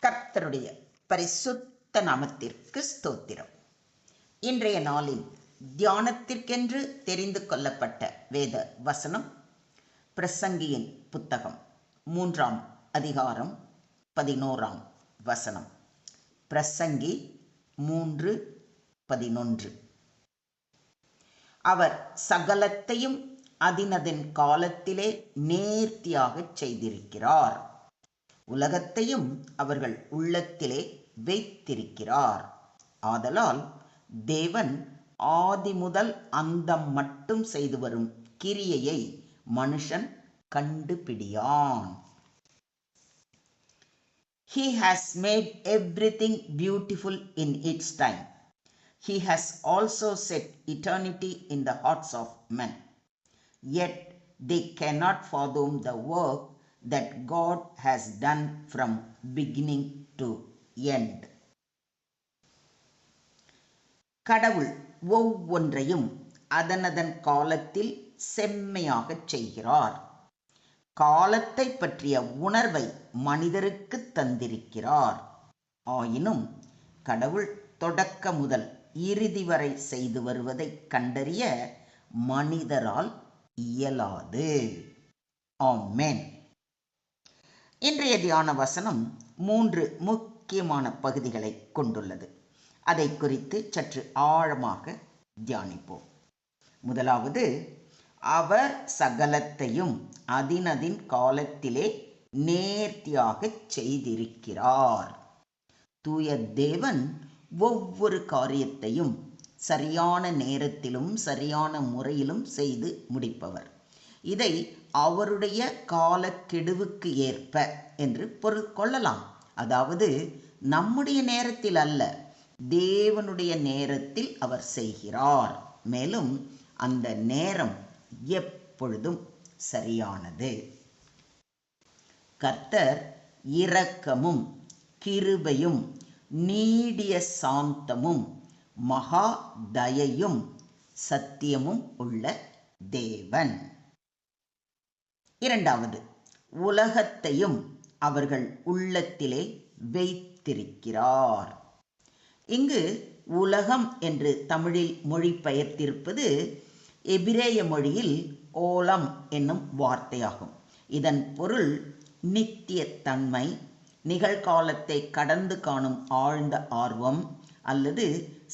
கர்த்தருடைய பரிசுத்த நாமத்திற்கு ஸ்தோத்திரம். இன்றைய நாளின் தியானத்திற்கென்று தெரிந்து கொள்ளப்பட்ட வேத வசனம் பிரசங்கியின் புத்தகம் 3ஆம் அதிகாரம் 11ஆம் வசனம். பிரசங்கி 3:11. அவர் சகலத்தையும் அதினதின் காலத்திலே நேர்த்தியாகச் செய்திருக்கிறார். உலகத்தையும் அவர்கள் உள்ளத்திலே வைத்திருக்கிறார். ஆதலால் தேவன் ஆதி முதல் அந்தம் மட்டும் செய்து வரும் கிரியையை மனுஷன் கண்டுபிடியான். He has made everything beautiful in its time. He has also set eternity in the hearts of men. Yet they cannot fathom the work that God has done from beginning to end. கடவுள் ஒவ்வொன்றையும் அதனதன் காலத்தில் செம்மையாகச் செய்கிறார். காலத்தை பற்றிய உணர்வை மனிதருக்கு தந்திருக்கிறார். ஆயினும் கடவுள் தொடக்க முதல் இறுதி வரை செய்து வருவதை கண்டறிய மனிதரால் இயலாது. ஆமென். இன்றைய தியான வசனம் 3 முக்கியமான பகுதிகளை கொண்டுள்ளது. அதை குறித்து சற்று ஆழமாக தியானிப்போம். முதலாவது, அவர் சகலத்தையும் அதினதின் காலத்திலே நேர்த்தியாகச் செய்திருக்கிறார். தூய தேவன் ஒவ்வொரு காரியத்தையும் சரியான நேரத்திலும் சரியான முறையிலும் செய்து முடிப்பவர். இதை அவருடைய காலக்கெடுவுக்கு ஏற்ப என்று பொருள் கொள்ளலாம். அதாவது நம்முடைய நேரத்தில் அல்ல, தேவனுடைய நேரத்தில் அவர் செய்கிறார். மேலும் அந்த நேரம் எப்பொழுதும் சரியானது. கர்த்தர் இரக்கமும் கிருபையும் நீடிய சாந்தமும் மகா தயையும் சத்தியமும் உள்ள தேவன். இரண்டாவது, உலகத்தையும் அவர்கள் உள்ளத்திலே வைத்திருக்கிறார். இங்கு உலகம் என்று தமிழில் மொழிபெயர்த்திருப்பது எபிரேய மொழியில் ஓலம் என்னும் வார்த்தையாகும். இதன் பொருள் நித்தியத்தன்மை, நிகழ்காலத்தை கடந்து காணும் ஆழ்ந்த ஆர்வம் அல்லது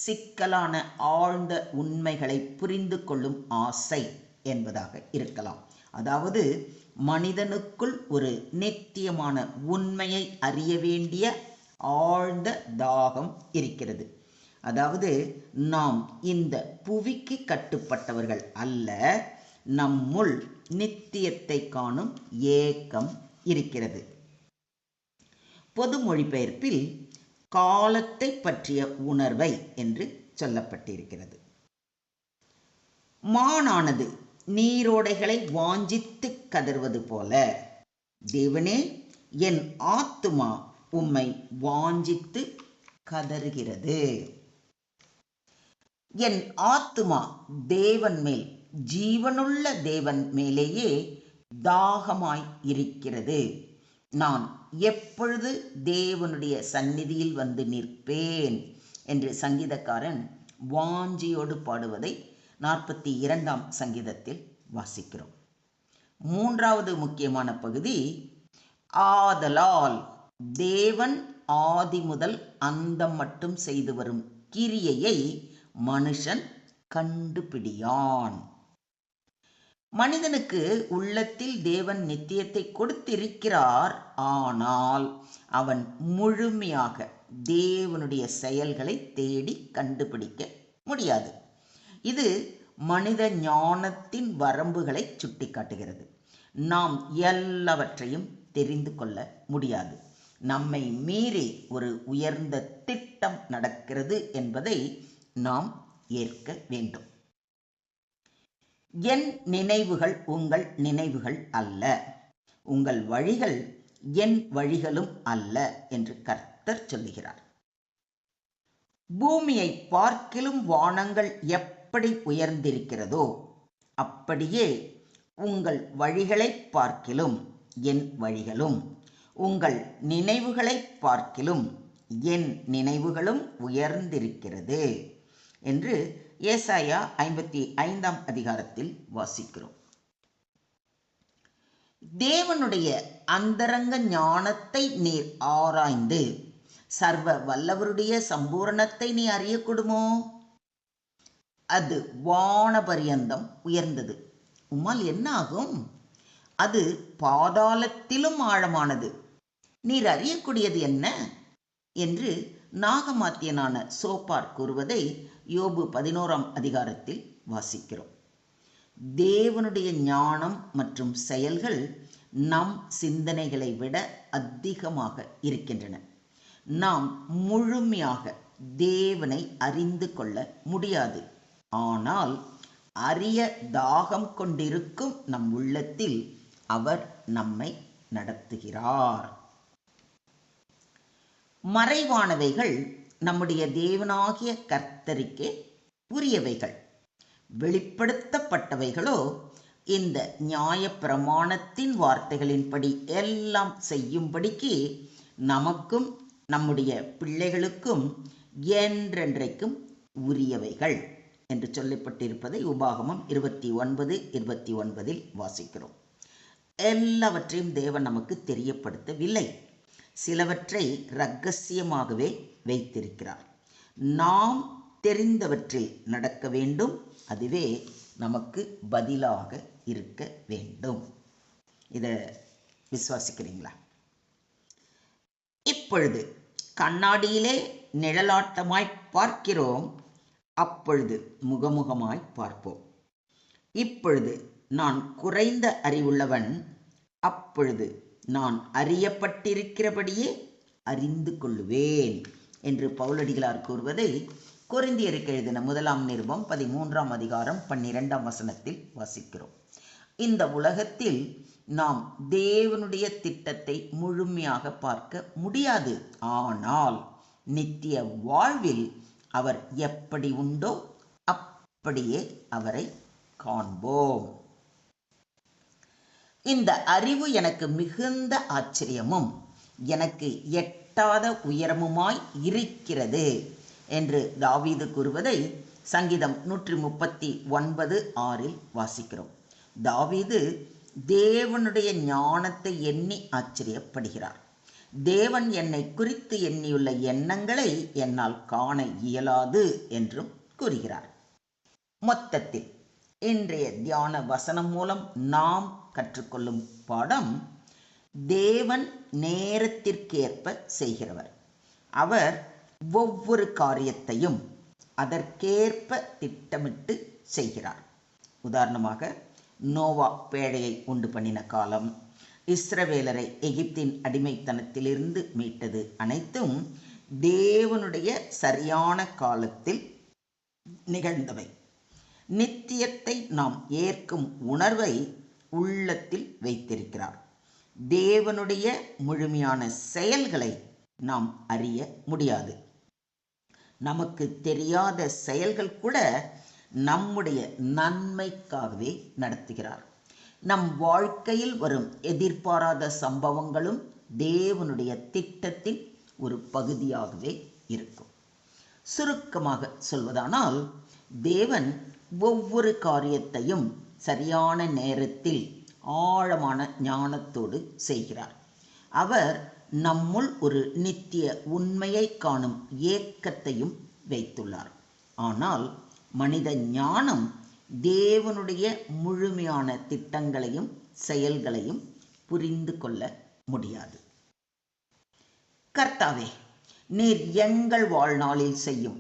சிக்கலான ஆழ்ந்த உண்மைகளை புரிந்து கொள்ளும் ஆசை என்பதாக இருக்கலாம். அதாவது மனிதனுக்குள் ஒரு நித்தியமான உண்மையை அறிய வேண்டிய ஆழ்ந்த தாகம் இருக்கிறது. அதாவது நாம் இந்த புவிக்கு கட்டுப்பட்டவர்கள் அல்ல, நம்முள் நித்தியத்தை காணும் ஏக்கம் இருக்கிறது. பொது மொழிபெயர்ப்பில் காலத்தை பற்றிய உணர்வை என்று சொல்லப்பட்டிருக்கிறது. மானானது நீரோடைகளை வாஞ்சித்து கதறுவது போல, தேவனே, என் ஆத்துமா உம்மை வாஞ்சித்து கதறுகிறது. என் ஆத்துமா தேவன் மேல், ஜீவனுள்ள தேவன் மேலேயே தாகமாய் இருக்கிறது. நான் எப்பொழுது தேவனுடைய சந்நிதியில் வந்து நிற்பேன் என்று சங்கீதக்காரன் வாஞ்சியோடு பாடுவதை 42ஆம் சங்கீதத்தில் வாசிக்கிறோம். மூன்றாவது முக்கியமான பகுதி, ஆதலால் தேவன் ஆதி முதல் அந்தம் மட்டும் செய்து வரும் கிரியையை மனுஷன் கண்டுபிடியான். மனிதனுக்கு உள்ளத்தில் தேவன் நித்தியத்தை கொடுத்திருக்கிறார். ஆனால் அவன் முழுமையாக தேவனுடைய செயல்களை தேடி கண்டுபிடிக்க முடியாது. இது மனித ஞானத்தின் வரம்புகளை சுட்டிக்காட்டுகிறது. நாம் எல்லாவற்றையும் தெரிந்து கொள்ள முடியாது. நம்மை மீறி ஒரு உயர்ந்த திட்டம் நடக்கிறது என்பதை நாம் ஏற்க வேண்டும். என் நினைவுகள் உங்கள் நினைவுகள் அல்ல, உங்கள் வழிகள் என் வழிகளும் அல்ல என்று கர்த்தர் சொல்லுகிறார். பூமியை பார்க்கிலும் வானங்கள் எப்படி உயர்ந்திருக்கிறதோ அப்படியே உங்கள் வழிகளை பார்க்கிலும் என் வழிகளும் உங்கள் நினைவுகளை பார்க்கிலும் என் நினைவுகளும் உயர்ந்திருக்கிறது என்று ஏசாயா 55ஆம் அதிகாரத்தில் வாசிக்கிறோம். தேவனுடைய அந்தரங்க ஞானத்தை நீர் ஆராய்ந்து சர்வ வல்லவருடைய சம்பூரணத்தை நீ அறியக்கூடுமோ? அது வான பரியந்தம் உயர்ந்தது. உம்மால் என்ன ஆகும்? அது பாதாளத்திலும் ஆழமானது. நீர் அறியக்கூடியது என்ன என்று நாகமாத்தியனான சோப்பார் கூறுவதை யோபு 11ஆம் அதிகாரத்தில் வாசிக்கிறோம். தேவனுடைய ஞானம் மற்றும் செயல்கள் நம் சிந்தனைகளை விட அதிகமாக இருக்கின்றன. நாம் முழுமையாக தேவனை அறிந்து கொள்ள முடியாது. ஆனால் அறிய தாகம் கொண்டிருக்கும் நம் உள்ளத்தில் அவர் நம்மை நடத்துகிறார். மறைவானவைகள் நம்முடைய தேவனாகிய கர்த்தருக்கே உரியவைகள். வெளிப்படுத்தப்பட்டவைகளோ இந்த நியாயப்பிரமாணத்தின் வார்த்தைகளின்படி எல்லாம் செய்யும்படிக்கு நமக்கும் நம்முடைய பிள்ளைகளுக்கும் என்றென்றைக்கும் உரியவைகள் என்று சொல்லப்பட்டிருப்பதை உபாகமம் 29:29 வாசிக்கிறோம். எல்லாவற்றையும் தேவன் நமக்கு தெரியப்படுத்தவில்லை. சிலவற்றை இரகசியமாகவே வைத்திருக்கிறார். நாம் தெரிந்தவற்றில் நடக்க வேண்டும். அதுவே நமக்கு பதிலாக இருக்க வேண்டும். இதை விசுவாசிக்கிறீங்களா? இப்பொழுது கண்ணாடியிலே நிழலாட்டமாய் பார்க்கிறோம், அப்பொழுது முகமுகமாய் பார்ப்போம். இப்பொழுது நான் குறைந்த அறிவுள்ளவன், அப்பொழுது நான் அறியப்பட்டிருக்கிறபடியே அறிந்து கொள்ளுவேன் என்று பவுலடிகளார் கூறுவதை கொரிந்தியருக்கு எழுதின 1 நிருபம் 13ஆம் அதிகாரம் 12ஆம் வசனத்தில் வாசிக்கிறோம். இந்த உலகத்தில் நாம் தேவனுடைய திட்டத்தை முழுமையாக பார்க்க முடியாது. ஆனால் நித்திய வாழ்வில் அவர் எப்படி உண்டோ அப்படியே அவரை காண்போம். இந்த அறிவு எனக்கு மிகுந்த ஆச்சரியமும் எனக்கு எட்டாத உயரமுமாய் இருக்கிறது என்று தாவீது கூறுவதை சங்கீதம் 139:6 வாசிக்கிறோம். தாவீது தேவனுடைய ஞானத்தை எண்ணி ஆச்சரியப்படுகிறார். தேவன் என்னை குறித்து எண்ணியுள்ள எண்ணங்களை என்னால் காண இயலாது என்றும் கூறுகிறார். மொத்தத்தில் இன்றைய தியான வசனம் மூலம் நாம் கற்றுக்கொள்ளும் பாடம், தேவன் நேரத்திற்கேற்ப செய்கிறவர். அவர் ஒவ்வொரு காரியத்தையும் அதற்கேற்ப திட்டமிட்டு செய்கிறார். உதாரணமாக, நோவா பேழையை உண்டு பண்ணின காலம், இஸ்ரவேலரை எகிப்தின் அடிமைத்தனத்திலிருந்து மீட்டது அனைத்தும் தேவனுடைய சரியான காலத்தில் நிகழ்ந்தவை. நித்தியத்தை நாம் ஏற்கும் உணர்வை உள்ளத்தில் வைத்திருக்கிறார். தேவனுடைய முழுமையான செயல்களை நாம் அறிய முடியாது. நமக்கு தெரியாத செயல்கள் கூட நம்முடைய நன்மைக்காகவே நடத்துகிறார். நம் வாழ்க்கையில் வரும் எதிர்பாராத சம்பவங்களும் தேவனுடைய திட்டத்தின் ஒரு பகுதியாகவே இருக்கும். சுருக்கமாக சொல்வதானால், தேவன் ஒவ்வொரு காரியத்தையும் சரியான நேரத்தில் ஆழமான ஞானத்தோடு செய்கிறார். அவர் நம்முள் ஒரு நித்திய உண்மையை காணும் ஏக்கத்தையும் வைத்துள்ளார். ஆனால் மனித ஞானம் தேவனுடைய முழுமையான திட்டங்களையும் செயல்களையும் புரிந்து கொள்ள முடியாது. கர்த்தாவே, நீர் எங்கள் வாழ்நாளில் செய்யும்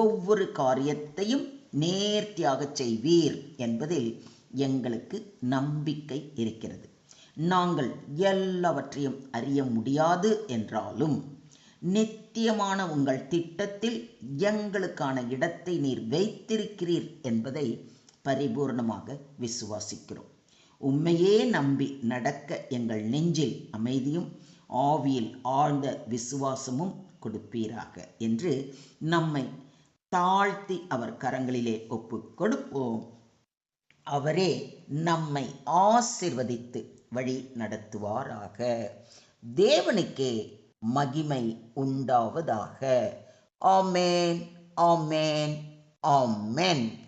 ஒவ்வொரு காரியத்தையும் நேர்த்தியாக செய்வீர் என்பதில் எங்களுக்கு நம்பிக்கை இருக்கிறது. நாங்கள் எல்லாவற்றையும் அறிய முடியாது என்றாலும் நித்தியமான உங்கள் திட்டத்தில் எங்களுக்கான இடத்தை நீர் வைத்திருக்கிறீர் என்பதை பரிபூர்ணமாக விசுவாசிக்கிறோம். உம்மையே நம்பி நடக்க எங்கள் நெஞ்சில் அமைதியும் ஆவியில் ஆழ்ந்த விசுவாசமும் கொடுப்பீராக என்று நம்மை தாழ்த்தி அவர் கரங்களிலே ஒப்பு கொடுப்போம். அவரே நம்மை ஆசீர்வதித்து வழி நடத்துவாராக. தேவனுக்கே மகிமை உண்டாவதாக. ஆமென், ஆமென், ஆமென்.